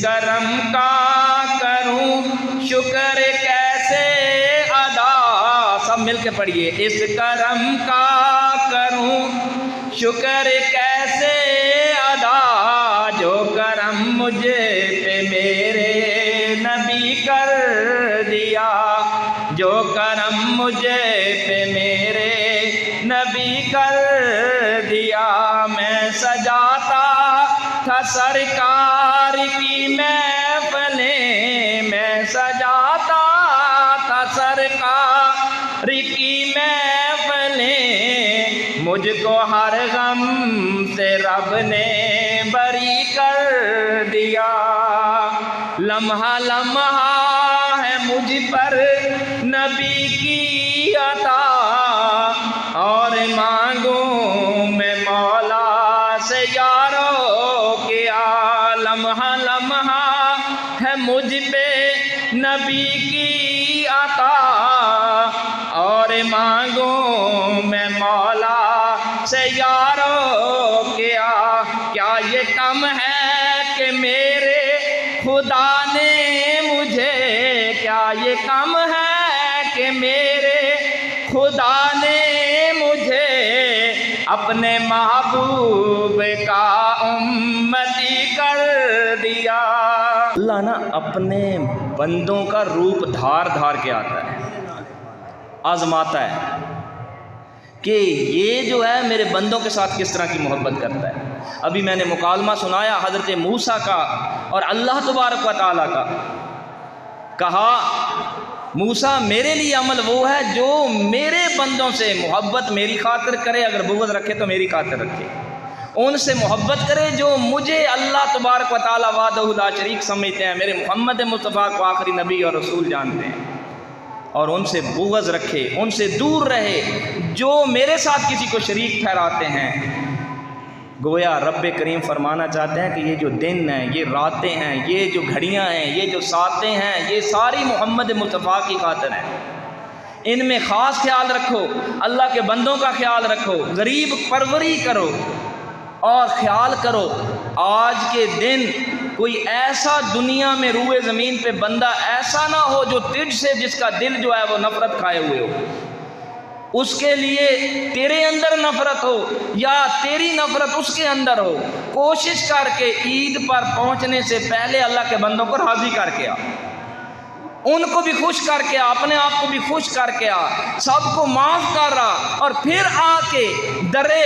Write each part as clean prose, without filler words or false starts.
کرم کا کروں شکر کیسے ادا، سب مل کے پڑھیے، اس کرم کا کروں شکر کیسے ادا، جو کرم مجھے پہ میرے نبی کر دیا، جو کرم مجھے پہ میرے نبی کر دیا۔ میں سجاتا تھا سرکار کی محفلیں، میں سجاتا تھا سرکار کی محفلیں، مجھ کو ہر غم سے رب نے بری کر دیا۔ لمحہ لمحہ ہے مجھ پر نبی کی عطا، اور مانگوں میں مولا سے یارو کیا۔ لمحہ لمحہ ہے مجھ پہ نبی کی عطا، اور مانگوں میں مولا سے یارو کیا۔ کیا یہ کم ہے کہ میرے خدا نے مجھے، کیا یہ کم ہے کہ میرے خدا نے مجھے اپنے محبوب کا امتی کر دیا۔ اللہ نا اپنے بندوں کا روپ دھار دھار کے آتا ہے، آزماتا ہے کہ یہ جو ہے میرے بندوں کے ساتھ کس طرح کی محبت کرتا ہے۔ ابھی میں نے مکالمہ سنایا حضرت موسیٰ کا اور اللہ تبارک و تعالیٰ کا، کہا موسیٰ میرے لیے عمل وہ ہے جو میرے بندوں سے محبت میری خاطر کرے، اگر بغض رکھے تو میری خاطر رکھے، ان سے محبت کرے جو مجھے اللہ تبارک و تعالیٰ وحدہ لا شریک سمجھتے ہیں، میرے محمد مصطفیٰ کو آخری نبی اور رسول جانتے ہیں، اور ان سے بغض رکھے، ان سے دور رہے جو میرے ساتھ کسی کو شریک ٹھہراتے ہیں۔ گویا رب کریم فرمانا چاہتے ہیں کہ یہ جو دن ہیں، یہ راتیں ہیں، یہ جو گھڑیاں ہیں، یہ جو ساتیں ہیں، یہ ساری محمد مصطفیٰ کی خاطر ہیں۔ ان میں خاص خیال رکھو، اللہ کے بندوں کا خیال رکھو، غریب پروری کرو، اور خیال کرو آج کے دن کوئی ایسا دنیا میں روئے زمین پہ بندہ ایسا نہ ہو جو تجھ سے جس کا دل جو ہے وہ نفرت کھائے ہوئے ہو، اس کے لیے تیرے اندر نفرت ہو یا تیری نفرت اس کے اندر ہو، کوشش کر کے عید پر پہنچنے سے پہلے اللہ کے بندوں کو راضی کر کے آ، ان کو بھی خوش کر کے آ، اپنے آپ کو بھی خوش کر کے آ، سب کو معاف کر رہا، اور پھر آ کے درے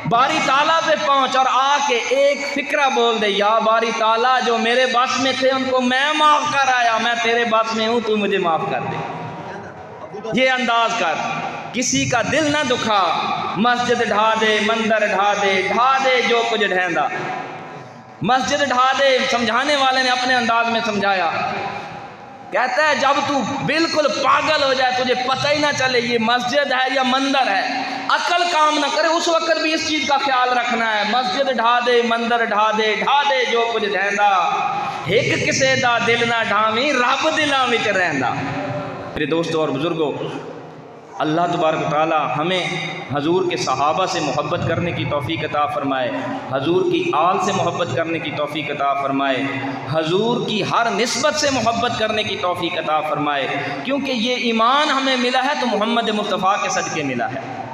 باری تعالیٰ پہ پہنچ اور آ کے ایک فکرہ بول دے، یا باری تعالیٰ جو میرے بس میں تھے ان کو میں معاف کر آیا، میں تیرے بس میں ہوں، تو مجھے معاف کر دے۔ یہ انداز کر، کسی کا دل نہ دکھا، مسجد ڈھا دے، مندر ڈھا دے، ڈھا دے جو کچھ ڈھیندا، مسجد ڈھا دے۔ سمجھانے والے نے اپنے انداز میں سمجھایا، کہتا ہے جب تو بالکل پاگل ہو جائے، تجھے پتہ ہی نہ چلے یہ مسجد ہے یا مندر ہے، عقل کام نہ کرے، اس وقت بھی اس چیز کا خیال رکھنا ہے، مسجد ڈھا دے، مندر ڈھا دے، ڈھا دے جو کچھ ڈھیندا، ایک کسے دا دل نہ ڈھاویں، رب دلاں وچ رہندا۔ میرے دوستوں اور بزرگوں، اللہ تبارک و تعالی ہمیں حضور کے صحابہ سے محبت کرنے کی توفیق عطا فرمائے، حضور کی آل سے محبت کرنے کی توفیق عطا فرمائے، حضور کی ہر نسبت سے محبت کرنے کی توفیق عطا فرمائے، کیونکہ یہ ایمان ہمیں ملا ہے تو محمد مصطفیٰ کے صدقے ملا ہے۔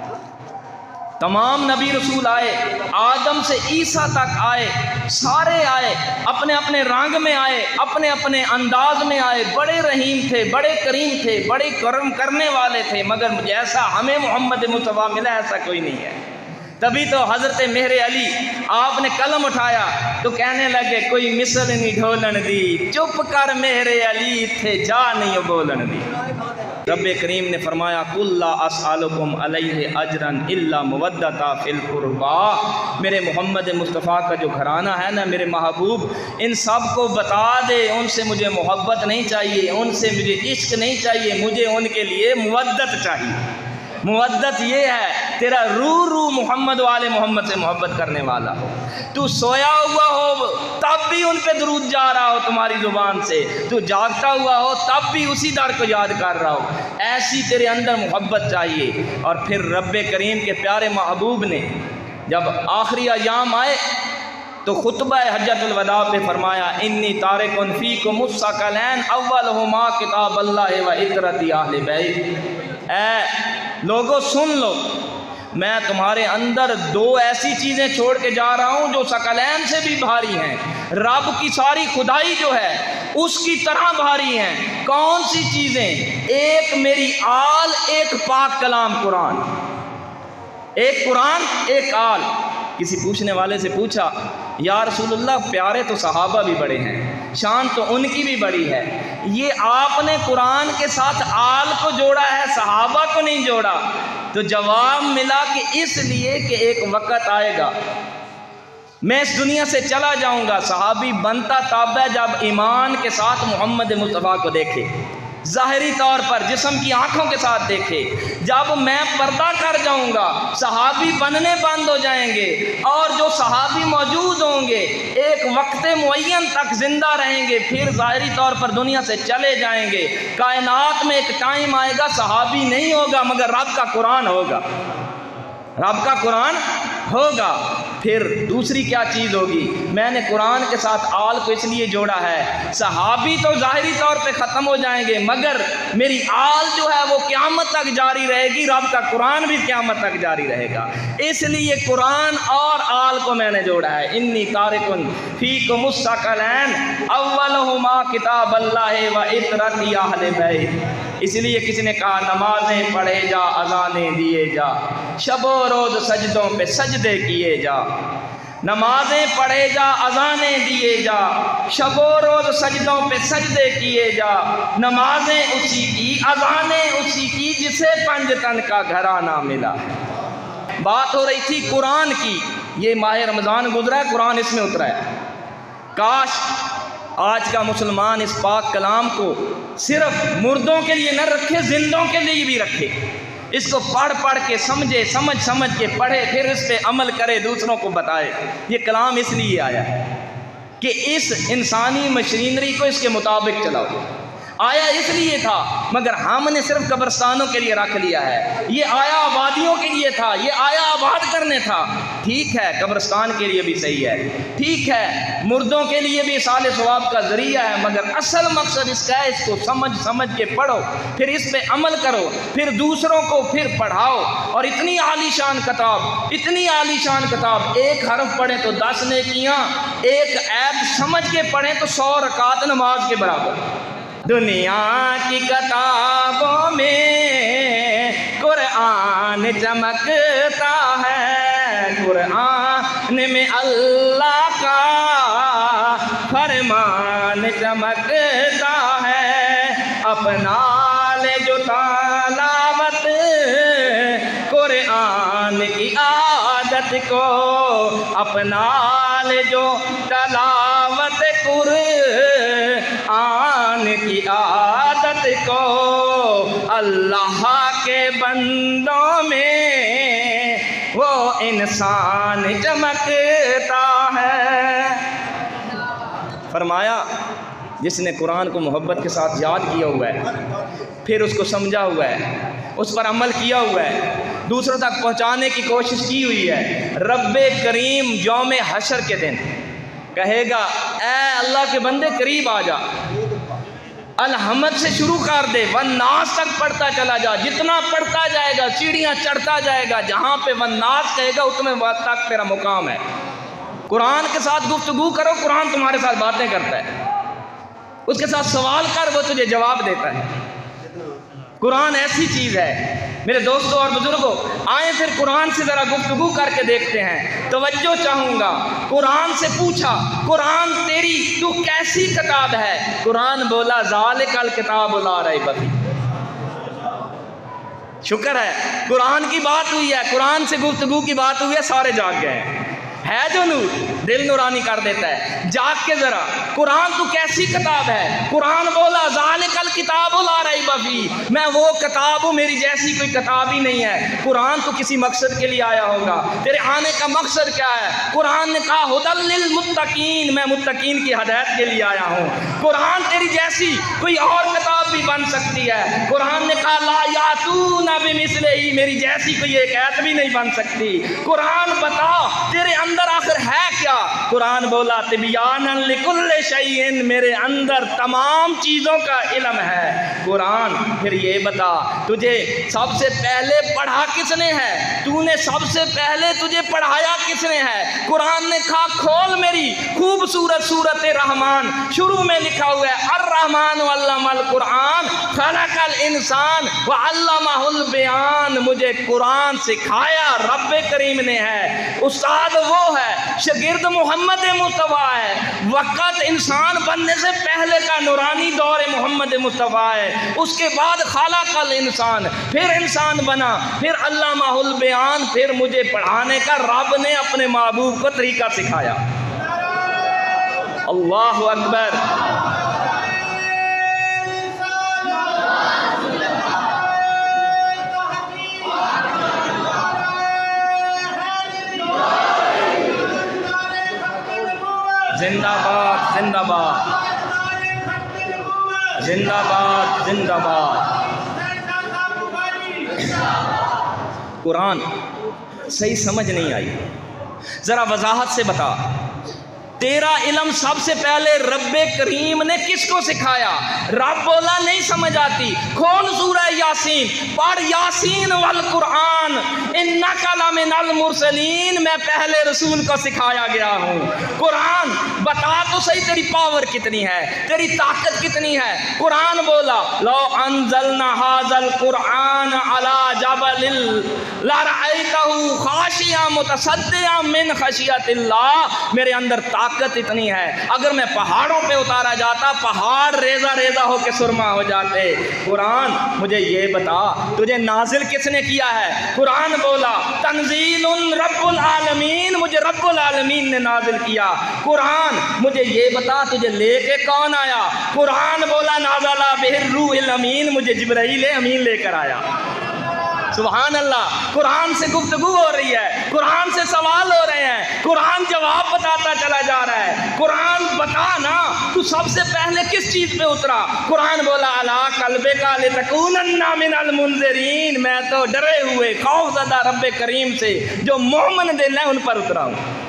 تمام نبی رسول آئے، آدم سے عیسیٰ تک آئے، سارے آئے، اپنے اپنے رنگ میں آئے، اپنے اپنے انداز میں آئے، بڑے رحیم تھے، بڑے کریم تھے، بڑے کرم کرنے والے تھے، مگر جیسا ہمیں محمد مصطفیٰ ملا ایسا کوئی نہیں ہے۔ تبھی تو حضرت مہر علی آپ نے قلم اٹھایا تو کہنے لگے کوئی مثل نہیں ڈھولن دی، چپ کر مہر علی تھے جا نہیں بولن دی۔ رب کریم نے فرمایا قُل لَا أَسْأَلُكُمْ عَلَيْهِ أَجْرًا إِلَّا مَوَدَّةَ فِي الْقُرْبَى، میرے محمد مصطفیٰ کا جو گھرانہ ہے نا میرے محبوب، ان سب کو بتا دے ان سے مجھے محبت نہیں چاہیے، ان سے مجھے عشق نہیں چاہیے، مجھے ان کے لیے مودت چاہیے۔ مودت یہ ہے تیرا روح محمد والے محمد سے محبت کرنے والا ہو، تو سویا ہوا ہو تب بھی ان پہ درود جا رہا ہو تمہاری زبان سے، تو جاگتا ہوا ہو تب بھی اسی در کو یاد کر رہا ہو، ایسی تیرے اندر محبت چاہیے۔ اور پھر رب کریم کے پیارے محبوب نے جب آخری ایام آئے تو خطبہ حجۃ الوداع پہ فرمایا انی تارکن فیکم الثقلین اولہما کتاب اللہ و عترت اہل بیت، اے لوگوں سن لو، میں تمہارے اندر دو ایسی چیزیں چھوڑ کے جا رہا ہوں جو ثقلین سے بھی بھاری ہیں، رب کی ساری خدائی جو ہے اس کی طرح بھاری ہیں۔ کون سی چیزیں؟ ایک میری آل، ایک پاک کلام قرآن، ایک قرآن ایک آل۔ کسی پوچھنے والے سے پوچھا یا رسول اللہ پیارے تو صحابہ بھی بڑے ہیں، شان تو ان کی بھی بڑی ہے، یہ آپ نے قرآن کے ساتھ آل کو جوڑا ہے، صحابہ کو نہیں جوڑا؟ تو جواب ملا کہ اس لیے کہ ایک وقت آئے گا میں اس دنیا سے چلا جاؤں گا، صحابی بنتا تب ہے جب ایمان کے ساتھ محمد مصطفیٰ کو دیکھے، ظاہری طور پر جسم کی آنکھوں کے ساتھ دیکھے۔ جب میں پردہ کر جاؤں گا صحابی بننے بند ہو جائیں گے، اور جو صحابی موجود ہوں گے ایک وقت معین تک زندہ رہیں گے، پھر ظاہری طور پر دنیا سے چلے جائیں گے۔ کائنات میں ایک ٹائم آئے گا صحابی نہیں ہوگا مگر رب کا قرآن ہوگا، رب کا قرآن ہوگا۔ پھر دوسری کیا چیز ہوگی؟ میں نے قرآن کے ساتھ آل کو اس لیے جوڑا ہے، صحابی تو ظاہری طور پہ ختم ہو جائیں گے مگر میری آل جو ہے وہ قیامت تک جاری رہے گی، رب کا قرآن بھی قیامت تک جاری رہے گا۔ اس لیے قرآن اور آل کو میں نے جوڑا ہے۔ انی تارکن فیکم الثقلین اولہما کتاب اللہ و عترت اہل بیت۔ اس لیے کسی نے کہا نمازیں پڑھے جا، اذانیں دیے جا، شب و روز سجدوں پہ سجدے کیے جا، نمازیں پڑھے جا، اذانیں دیے جا، شب و روز سجدوں پہ سجدے کیے جا، نمازیں اسی کی، اذانیں اسی کی جسے پنج تن کا گھرانہ ملا۔ بات ہو رہی تھی قرآن کی، یہ ماہ رمضان گزرا ہے، قرآن اس میں اترا ہے۔ کاش آج کا مسلمان اس پاک کلام کو صرف مردوں کے لیے نہ رکھے، زندوں کے لیے بھی رکھے، اس کو پڑھ پڑھ کے سمجھے، سمجھ کے پڑھے، پھر اس پہ عمل کرے، دوسروں کو بتائے۔ یہ کلام اس لیے آیا ہے کہ اس انسانی مشینری کو اس کے مطابق چلاؤ۔ آیا اس لیے تھا مگر ہم نے صرف قبرستانوں کے لیے رکھ لیا ہے، یہ آیا آبادیوں کے لیے تھا، یہ آیا آباد کرنے تھا۔ ٹھیک ہے قبرستان کے لیے بھی صحیح ہے، ٹھیک ہے مردوں کے لیے بھی اصال ثواب کا ذریعہ ہے، مگر اصل مقصد اس کا ہے اس کو سمجھ کے پڑھو، پھر اس پہ عمل کرو، پھر دوسروں کو پھر پڑھاؤ۔ اور اتنی عالی شان کتاب، اتنی عالی شان کتاب، ایک حرف پڑھیں تو 10 نیکیاں، ایک ایت سمجھ کے پڑھیں تو 100 رکعت نماز کے برابر۔ دنیا کی کتابوں میں قرآن چمکتا ہے، قرآن میں اللہ کا فرمان چمکتا ہے، اپنا لے جو تلاوت قرآن کی عادت کو، اپنا لے جو تلاوت قرآن کی عادت کو، اللہ کے بندوں میں وہ انسان چمکتا ہے۔ فرمایا جس نے قرآن کو محبت کے ساتھ یاد کیا ہوا ہے، پھر اس کو سمجھا ہوا ہے، اس پر عمل کیا ہوا ہے، دوسروں تک پہنچانے کی کوشش کی ہوئی ہے، رب کریم یوم حشر کے دن کہے گا اے اللہ کے بندے قریب آ جا، الحمد سے شروع کر دے، والناس تک پڑھتا چلا جا، جتنا پڑھتا جائے گا سیڑھیاں چڑھتا جائے گا، جہاں پہ والناس کہے گا اتنے وقت تک تیرا مقام ہے۔ قرآن کے ساتھ گفتگو کرو، قرآن تمہارے ساتھ باتیں کرتا ہے، اس کے ساتھ سوال کر، وہ تجھے جواب دیتا ہے۔ قرآن ایسی چیز ہے۔ میرے دوستوں اور بزرگوں، آئیں پھر قرآن سے ذرا گفتگو کر کے دیکھتے ہیں۔ توجہ چاہوں گا، قرآن سے پوچھا قرآن تیری تو کیسی کتاب ہے؟ قرآن بولا ذالک الکتاب لا ریب فیہ۔ شکر ہے قرآن کی بات ہوئی ہے، قرآن سے گفتگو کی بات ہوئی ہے، سارے جاگ گئے ہیں۔ ہے جو نور دل نورانی کر دیتا ہے۔ جاگ کے ذرا، قرآن تو کیسی کتاب ہے؟ قرآن بولا ذالک الکتاب لا ریب فیہ، میں وہ کتاب ہوں، میری جیسی کوئی کتاب ہی نہیں ہے۔ قرآن تو کسی مقصد کے لیے آیا ہوگا، تیرے آنے کا مقصد کیا ہے؟ قرآن نے کہا ھدی للمتقین، میں متقین کی ہدایت کے لیے آیا ہوں۔ قرآن تیری جیسی کوئی اور کتاب سبب بھی بن سکتی ہے۔ قرآن نے کہا لا یاتون بمثلہ، میری جیسی کوئی ایک ایت بھی نہیں بن سکتی۔ قرآن بتا تیرے اندر آخر ہے کیا؟ قرآن بولا تبیانا لکل شیء، میرے اندر تمام چیزوں کا علم ہے۔ قرآن پھر یہ بتا تجھے سب سے پہلے پڑھا کس نے ہے؟ تو نے سب سے پہلے تجھے پڑھایا کس نے ہے؟ قرآن نے کہا کھول میری خوبصورت سورت رحمان، شروع میں لکھا ہوا ہے الرحمن علم القرآن خلق الانسان وعلمہ البیان، مجھے قرآن سکھایا رب کریم نے ہے۔ استاد وہ ہے، شاگرد محمد مصطفیٰ ہے۔ وقت انسان بننے سے پہلے کا نورانی دور محمد مصطفیٰ ہے، اس کے بعد خلق الانسان، پھر انسان بنا، پھر علامہ البیان، پھر مجھے پڑھانے کا رب نے اپنے محبوب کو طریقہ سکھایا۔ اللہ اکبر۔ زندہ باد زندہ باد زندہ باد زندہ باد۔ قرآن صحیح سمجھ نہیں آئی، ذرا وضاحت سے بتا۔ تیرا علم سب سے پہلے رب کریم نے کس کو سکھایا؟ رب بولا نہیں سمجھ آتی، کھول سورہ یاسین، پڑھ یاسین والقرآن انک لمن المرسلین، میں پہلے رسول کو سکھایا گیا ہوں۔ قرآن بتا تو صحیح تیری پاور کتنی ہے، تیری طاقت کتنی ہے۔ قرآن بولا لو انزلنا ھذا القرآن علی جبل لرأیتہ خاشعا متصدعا من خشیۃ اللہ، میرے اندر طاقت اتنی ہے، اگر میں پہاڑوں پہ اتارا جاتا پہاڑ ریزہ ریزہ ہو کے سرما ہو جاتے۔ قرآن مجھے یہ بتا تجھے نازل کس نے کیا ہے؟ قرآن بولا تنزیل رب العالمین، مجھے رب العالمین نے نازل کیا۔ قرآن مجھے یہ بتا تجھے لے کے کون آیا؟ قرآن بولا نازل بہ الروح الامین، مجھے جبرائیل امین لے کر آیا۔ سبحان اللہ۔ قرآن سے گفتگو ہو رہی ہے، قرآن سے سوال ہو رہے ہیں، قرآن جواب بتاتا چلا جا رہا ہے۔ قرآن بتا نا تو سب سے پہلے کس چیز پہ اترا؟ قرآن بولا علی قلبک لتکونن من المنذرین، میں تو ڈرے ہوئے خوف زدہ رب کریم سے جو مومن دل ہے ان پر اترا ہوں،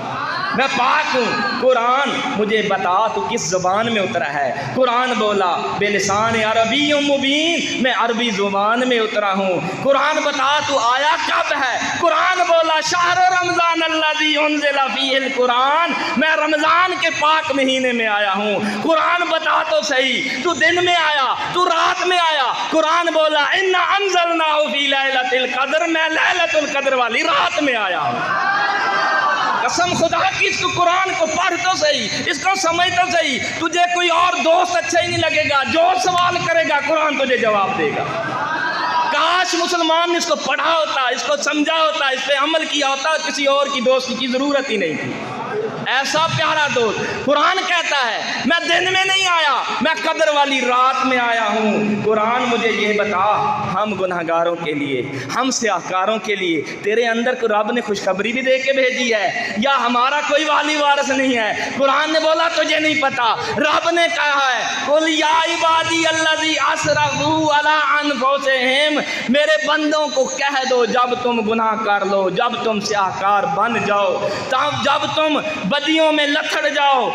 میں پاک ہوں۔ قرآن مجھے بتا تو کس زبان میں اترا ہے؟ قرآن بولا بلسان عربی مبین، میں عربی زبان میں اترا ہوں۔ قرآن بتا تو آیا کب ہے؟ قرآن بولا شہر رمضان الذی انزل فیہ القرآن، میں رمضان کے پاک مہینے میں آیا ہوں۔ قرآن بتا تو صحیح تو دن میں آیا تو رات میں آیا؟ قرآن بولا انا انزلناہ فی لیلۃ القدر، میں لیلۃ القدر والی رات میں آیا ہوں۔ قسم خدا کی اس کو قرآن کو پڑھ تو صحیح، اس کو سمجھ تو صحیح، تجھے کوئی اور دوست اچھا ہی نہیں لگے گا، جو سوال کرے گا قرآن تجھے جواب دے گا۔ کاش مسلمان نے اس کو پڑھا ہوتا، اس کو سمجھا ہوتا، اس پہ عمل کیا ہوتا، کسی اور کی دوستی کی ضرورت ہی نہیں تھی۔ ایسا پیارا دوست قرآن کہتا ہے میں دن میں نہیں آیا، میں قدر والی رات میں آیا ہوں۔ قرآن مجھے یہ بتا ہم گناہگاروں کے لیے، ہم سیاہکاروں کے لیے تیرے اندر کو رب نے خوشخبری بھی دے کے بھیجی ہے یا ہمارا کوئی والی وارث نہیں ہے؟ قرآن نے بولا تجھے نہیں پتا، رب نے کہا ہے قل یا عبادی الذی اسرفوا علی انفسہم، میرے بندوں کو کہہ دو جب تم گناہ کر لو، جب تم سیاہکار بن جاؤ، جب تم بدیوں میں لتھڑ جاؤ،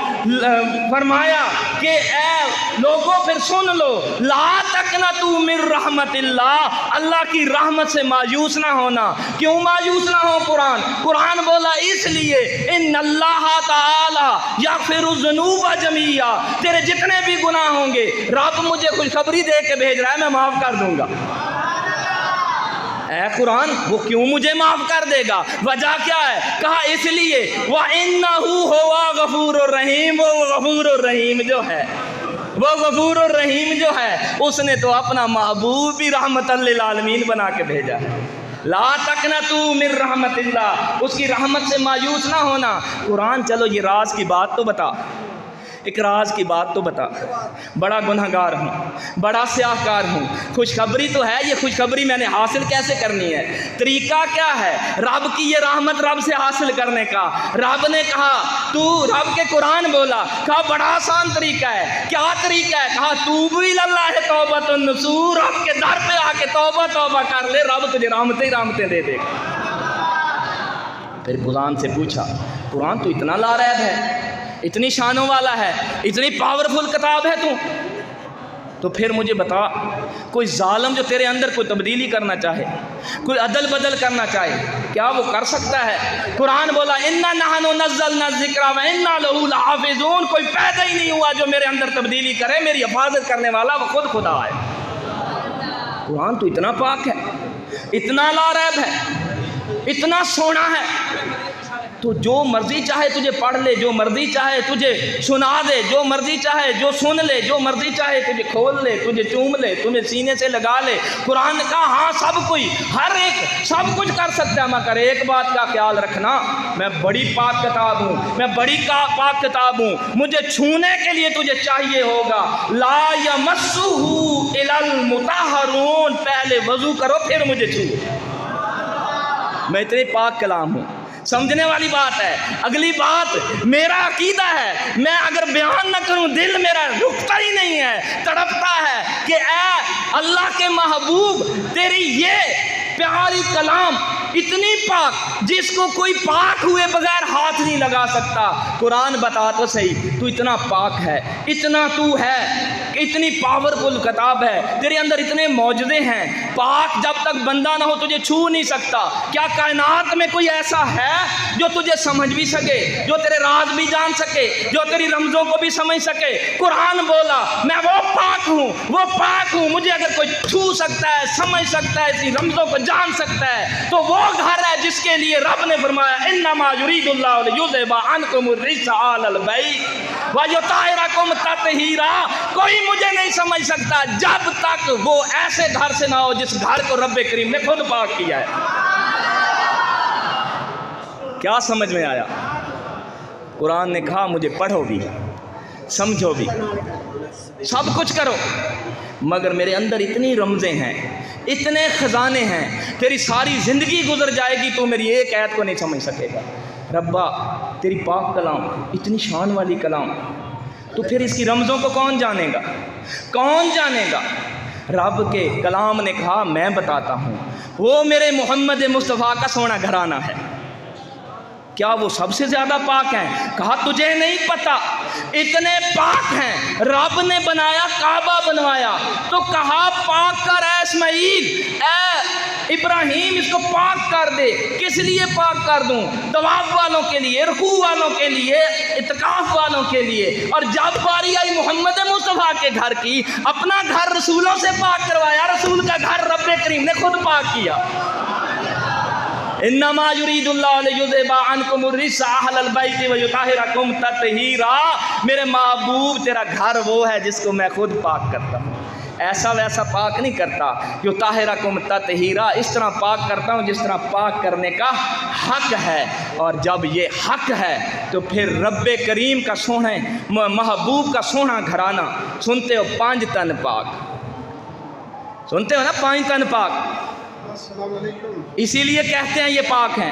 فرمایا کہ اے لوگوں پھر سن لو لا تقنطوا من رحمت اللہ، اللہ کی رحمت سے مایوس نہ ہونا۔ کیوں مایوس نہ ہو؟ قرآن بولا اس لیے ان اللہ تعالی یغفر الذنوب جميعا، تیرے جتنے بھی گناہ ہوں گے رب مجھے خوشخبری دے کے بھیج رہا ہے میں معاف کر دوں گا۔ اے قرآن وہ کیوں مجھے معاف کر دے گا؟ وجہ کیا ہے؟ کہا اس لیے وَإِنَّهُ هُوَ غَفُورٌ الرحیم، وہ غفور الرحیم جو ہے، وہ غفور الرحیم جو ہے اس نے تو اپنا محبوب بھی رحمت للعالمین بنا کے بھیجا ہے۔ لا تقنطوا من رحمت اللہ، اس کی رحمت سے مایوس نہ ہونا۔ قرآن چلو یہ راز کی بات تو بتا، ایک راز کی بات تو بتا، بڑا گنہگار ہوں، بڑا سیاہکار ہوں، خوشخبری تو ہے، یہ خوشخبری میں نے حاصل کیسے کرنی ہے؟ طریقہ کیا ہے رب کی یہ رحمت رب سے حاصل کرنے کا؟ رب نے کہا تو رب کے قرآن بولا، کہا بڑا آسان طریقہ ہے۔ کیا طریقہ ہے؟ کہا توبوا الی اللہ توبۃ النصوح، رب کے در پہ آ کے توبہ توبہ کر لے، رب تجھے رحمتیں ہی رحمتیں دے دے گا۔ پھر قرآن سے پوچھا، قرآن تو اتنا لاریب ہے، اتنی شانوں والا ہے، اتنی پاورفل کتاب ہے تو پھر مجھے بتا، کوئی ظالم جو تیرے اندر کوئی تبدیلی کرنا چاہے، کوئی عدل بدل کرنا چاہے، کیا وہ کر سکتا ہے؟ قرآن بولا اِنَّا نَحْنُ نَزَّلْنَا الذِّكْرَ وَإِنَّا لَهُ لَحَافِظُونَ، کوئی پیدا ہی نہیں ہوا جو میرے اندر تبدیلی کرے، میری حفاظت کرنے والا وہ خود خدا ہے۔ قرآن تو اتنا پاک ہے، اتنا لاریب ہے، اتنا سونا ہے، تو جو مرضی چاہے تجھے پڑھ لے، جو مرضی چاہے تجھے سنا دے، جو مرضی چاہے جو سن لے، جو مرضی چاہے تجھے کھول لے، تجھے چوم لے، تجھے سینے سے لگا لے۔ قرآن نے کہا ہاں سب کوئی، ہر ایک سب کچھ کر سکتا ہے، مگر ایک بات کا خیال رکھنا، میں بڑی پاک کتاب ہوں، میں بڑی پاک کتاب ہوں، مجھے چھونے کے لیے تجھے چاہیے ہوگا لا یمسہ الا المطہرون، پہلے وضو کرو پھر مجھے چھو، میں اتنی پاک کلام ہوں۔ سمجھنے والی بات ہے۔ اگلی بات، میرا عقیدہ ہے، میں اگر بیان نہ کروں دل میرا رکتا ہی نہیں ہے، تڑپتا ہے کہ اے اللہ کے محبوب، تیری یہ پیاری کلام اتنی پاک جس کو کوئی پاک ہوئے بغیر ہاتھ نہیں لگا سکتا۔ قرآن بتا تو صحیح، تو اتنا پاک ہے، اتنا تو ہے کہ اتنی پاورفل کتاب ہے، تیرے اندر اتنے معجزے ہیں، پاک جب تک بندہ نہ ہو تجھے چھو نہیں سکتا۔ کیا کائنات میں کوئی ایسا ہے جو تجھے سمجھ بھی سکے، جو تیرے راز بھی جان سکے، جو تیری رمزوں کو بھی سمجھ سکے؟ قرآن بولا میں وہ پاک ہوں، وہ پاک ہوں، مجھے اگر کوئی چھو سکتا ہے، سمجھ سکتا ہے، اسی رمزوں کو جان سکتا ہے تو وہ گھر ہے جس کے لیے رب نے فرمایا انما یرید اللہ لیذھب عنکم الرجس اہل البیت ویطہرکم تطہیرا۔ کوئی مجھے نہیں سمجھ سکتا جب تک وہ ایسے گھر سے نہ ہو جس گھر کو رب کریم نے خود پاک کیا ہے۔ کیا سمجھ میں آیا؟ قرآن نے کہا مجھے پڑھو بھی، سمجھو بھی، سب کچھ کرو، مگر میرے اندر اتنی رمزیں ہیں، اتنے خزانے ہیں، تیری ساری زندگی گزر جائے گی تو میری ایک آیت کو نہیں سمجھ سکے گا۔ ربا تیری پاک کلام، اتنی شان والی کلام، تو پھر اس کی رمزوں کو کون جانے گا؟ کون جانے گا؟ رب کے کلام نے کہا میں بتاتا ہوں، وہ میرے محمد مصطفیٰ کا سونا گھرانہ ہے۔ کیا وہ سب سے زیادہ پاک ہیں؟ کہا تجھے نہیں پتا، اتنے پاک ہیں، رب نے بنایا، کعبہ بنوایا تو کہا پاک کر اے اسماعیل، اے ابراہیم اس کو پاک کر دے۔ کس لیے پاک کر دوں؟ طواف والوں کے لیے، رکوع والوں کے لیے، اعتکاف والوں کے لیے۔ اور جب باری آئی محمد مصطفیٰ کے گھر کی، اپنا گھر رسولوں سے پاک کروایا، رسول کا گھر رب کریم نے خود پاک کیا۔ انما یرید اللہ لیذھب عنکم الرجس اہل البیت ویطہرکم تطہیرا۔ میرے محبوب تیرا گھر وہ ہے جس کو میں خود پاک کرتا ہوں، ایسا ویسا پاک نہیں کرتا۔ یطہرکم تطہیرا، اس طرح پاک کرتا ہوں جس طرح پاک کرنے کا حق ہے۔ اور جب یہ حق ہے تو پھر رب کریم کا سونا، محبوب کا سونا گھرانہ، سنتے ہو 5 تن پاک، سنتے ہو نا 5 تن پاک، اسی لیے کہتے ہیں یہ پاک ہیں۔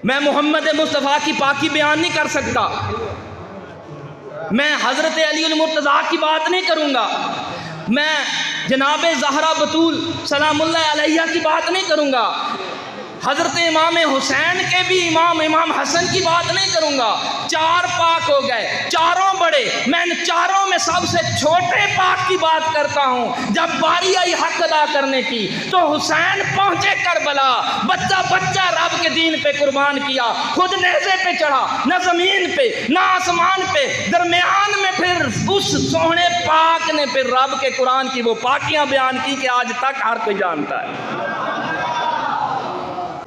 میں محمد مصطفیٰ کی پاکی بیان نہیں کر سکتا، میں حضرت علی المرتضیٰ کی بات نہیں کروں گا، میں جناب زہرا بطول سلام اللہ علیہ کی بات نہیں کروں گا، حضرت امام حسین کے بھی امام حسن کی بات نہیں کروں گا۔ 4 پاک ہو گئے، چاروں بڑے، میں ان چاروں میں سب سے چھوٹے پاک کی بات کرتا ہوں۔ جب باری آئی حق ادا کرنے کی تو حسین پہنچے کربلا، بچہ بچہ رب کے دین پہ قربان کیا، خود نیزے پہ چڑھا، نہ زمین پہ نہ آسمان پہ، درمیان میں پھر اس سونے پاک نے پھر رب کے قرآن کی وہ پاکیاں بیان کی کہ آج تک ہر کوئی جانتا ہے۔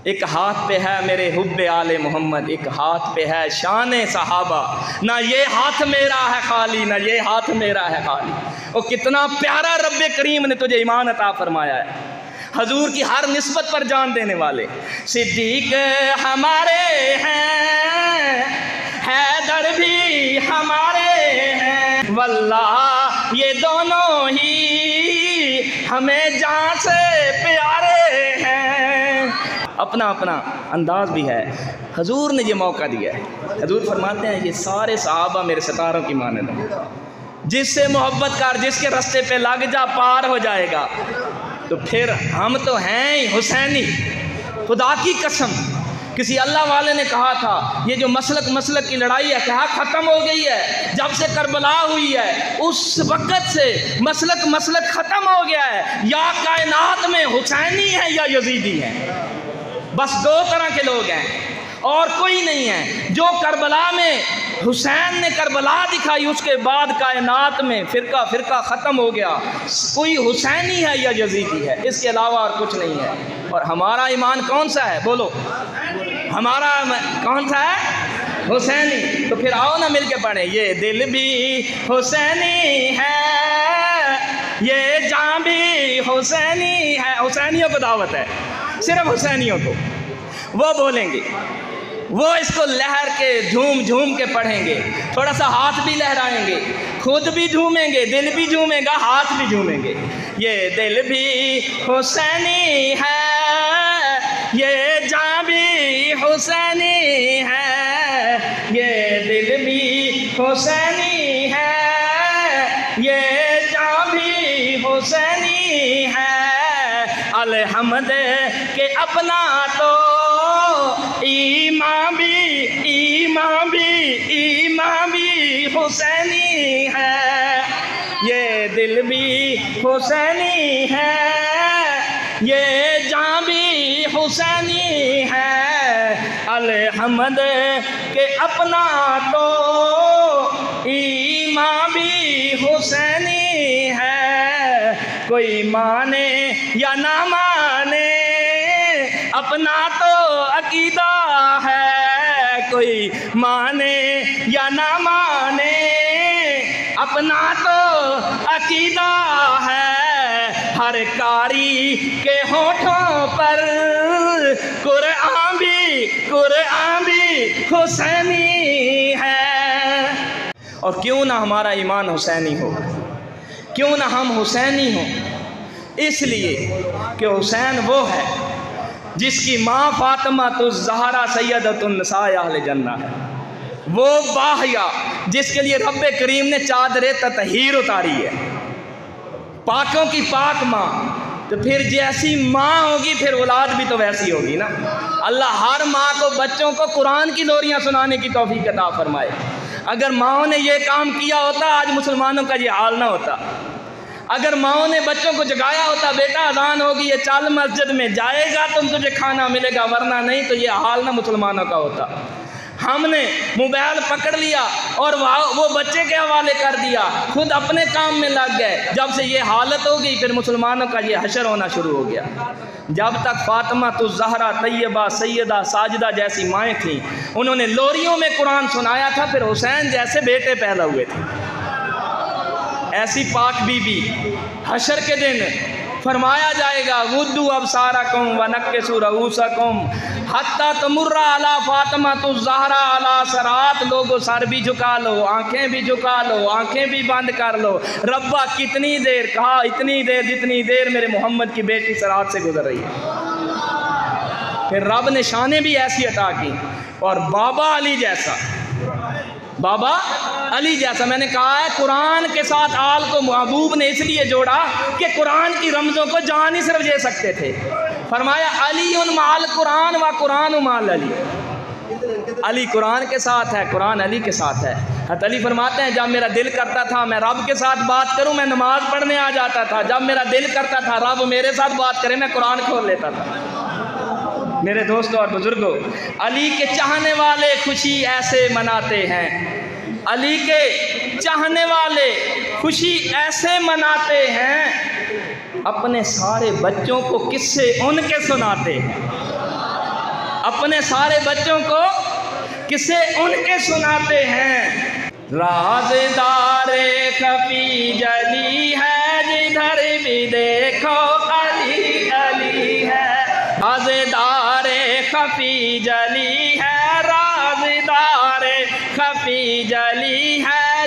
ایک ہاتھ پہ ہے میرے حب آل محمد، ایک ہاتھ پہ ہے شان صحابہ، نہ یہ ہاتھ میرا ہے خالی، نہ یہ ہاتھ میرا ہے خالی۔ اور کتنا پیارا رب کریم نے تجھے ایمان عطا فرمایا ہے، حضور کی ہر نسبت پر جان دینے والے۔ صدیق ہمارے ہیں، حیدر بھی ہمارے واللہ یہ دونوں ہی ہمیں جان سے پیارے ہیں۔ اپنا اپنا انداز بھی ہے، حضور نے یہ موقع دیا ہے۔ حضور فرماتے ہیں یہ سارے صحابہ میرے ستاروں کی مانند ہیں، جس سے محبت کر، جس کے رستے پہ لگ جا پار ہو جائے گا۔ تو پھر ہم تو ہیں ہی حسینی، خدا کی قسم۔ کسی اللہ والے نے کہا تھا یہ جو مسلک کی لڑائی ہے کہا ختم ہو گئی ہے، جب سے کربلا ہوئی ہے اس وقت سے مسلک ختم ہو گیا ہے، یا کائنات میں حسینی ہے یا یزیدی ہے، بس دو طرح کے لوگ ہیں اور کوئی نہیں ہے۔ جو کربلا میں حسین نے کربلا دکھائی اس کے بعد کائنات میں فرقہ ختم ہو گیا، کوئی حسینی ہے یا یزیدی ہے، اس کے علاوہ اور کچھ نہیں ہے۔ اور ہمارا ایمان کون سا ہے؟ بولو، ہمارا کون سا ہے؟ حسینی۔ تو پھر آؤ نا مل کے پڑھیں، یہ دل بھی حسینی ہے، یہ جان بھی حسینی ہے۔ حسینیوں کو دعوت ہے، صرف حسینیوں کو، وہ بولیں گے، وہ اس کو لہر کے جھوم کے پڑھیں گے، تھوڑا سا ہاتھ بھی لہرائیں گے، خود بھی جھومیں گے، دل بھی جھومے گا، ہاتھ بھی جھومیں گے۔ یہ دل بھی حسینی ہے، یہ جان بھی حسینی ہے، یہ دل بھی حسینی ہے، یہ جان بھی حسینی ہے۔ الحمد کہ اپنا تو ایمان بھی حسینی ہے، یہ دل بھی حسینی ہے، یہ جان بھی حسینی ہے۔ الحمد کہ اپنا تو ایمان بھی حسینی ہے، کوئی مانے یا نہ مانے اپنا تو عقیدہ ہے، کوئی مانے یا نہ مانے اپنا تو عقیدہ ہے۔ ہر قاری کے ہونٹوں پر قرآن بھی حسینی ہے۔ اور کیوں نہ ہمارا ایمان حسینی ہو، کیوں نہ ہم حسینی ہوں، اس لیے کہ حسین وہ ہے جس کی ماں فاطمہ الزہرا سیدۃ النساء اہل جنہ ہے، وہ باحیا جس کے لیے رب کریم نے چادر تطہیر اتاری ہے، پاکوں کی پاک ماں۔ تو پھر جیسی ماں ہوگی پھر اولاد بھی تو ویسی ہوگی نا۔ اللہ ہر ماں کو بچوں کو قرآن کی لوریاں سنانے کی توفیق عطا فرمائے۔ اگر ماؤں نے یہ کام کیا ہوتا آج مسلمانوں کا یہ حال نہ ہوتا۔ اگر ماؤں نے بچوں کو جگایا ہوتا، بیٹا اذان ہوگی یہ چل مسجد میں، جائے گا تو تجھے کھانا ملے گا، ورنہ نہیں، تو یہ حال نہ مسلمانوں کا ہوتا۔ ہم نے موبائل پکڑ لیا اور وہ بچے کے حوالے کر دیا، خود اپنے کام میں لگ گئے۔ جب سے یہ حالت ہو گئی پھر مسلمانوں کا یہ حشر ہونا شروع ہو گیا۔ جب تک فاطمہ الزہرا طیبہ سیدہ ساجدہ جیسی مائیں تھیں انہوں نے لوریوں میں قرآن سنایا تھا، پھر حسین جیسے بیٹے پیدا ہوئے تھے۔ ایسی پاک بی بی حشر کے دن فرمایا جائے گا غضوا ابصارکم ونکسوا رؤوسکم حتی تمر علی فاطمہ الزہرا علی صراط۔ لوگوں سر بھی جھکا لو، آنکھیں بھی جھکا لو، آنکھیں بھی بند کر لو۔ ربا کتنی دیر؟ کہا اتنی دیر جتنی دیر میرے محمد کی بیٹی صراط سے گزر رہی ہے۔ پھر رب نے شانیں بھی ایسی عطا کی، اور بابا علی جیسا، بابا علی جیسا، میں نے کہا ہے قرآن کے ساتھ آل کو محبوب نے اس لیے جوڑا کہ قرآن کی رمزوں کو جان ہی صرف دے سکتے تھے۔ فرمایا علی مال قرآن و قرآن مال علی، علی قرآن کے ساتھ ہے، قرآن علی کے ساتھ ہے۔ حضرت علی فرماتے ہیں جب میرا دل کرتا تھا میں رب کے ساتھ بات کروں میں نماز پڑھنے آ جاتا تھا، جب میرا دل کرتا تھا رب میرے ساتھ بات کرے میں قرآن کھول لیتا تھا۔ میرے دوستوں اور بزرگوں، علی کے چاہنے والے خوشی ایسے مناتے ہیں، علی کے چاہنے والے خوشی ایسے مناتے ہیں، اپنے سارے بچوں کو قصے ان کے سناتے ہیں، اپنے سارے بچوں کو قصے ان کے سناتے ہیں۔ رازدار خفی جلی ہے جدھر بھی دیکھو علی علی ہے، رازدار خفی جلی ہے، رازدار خفی جلی ہے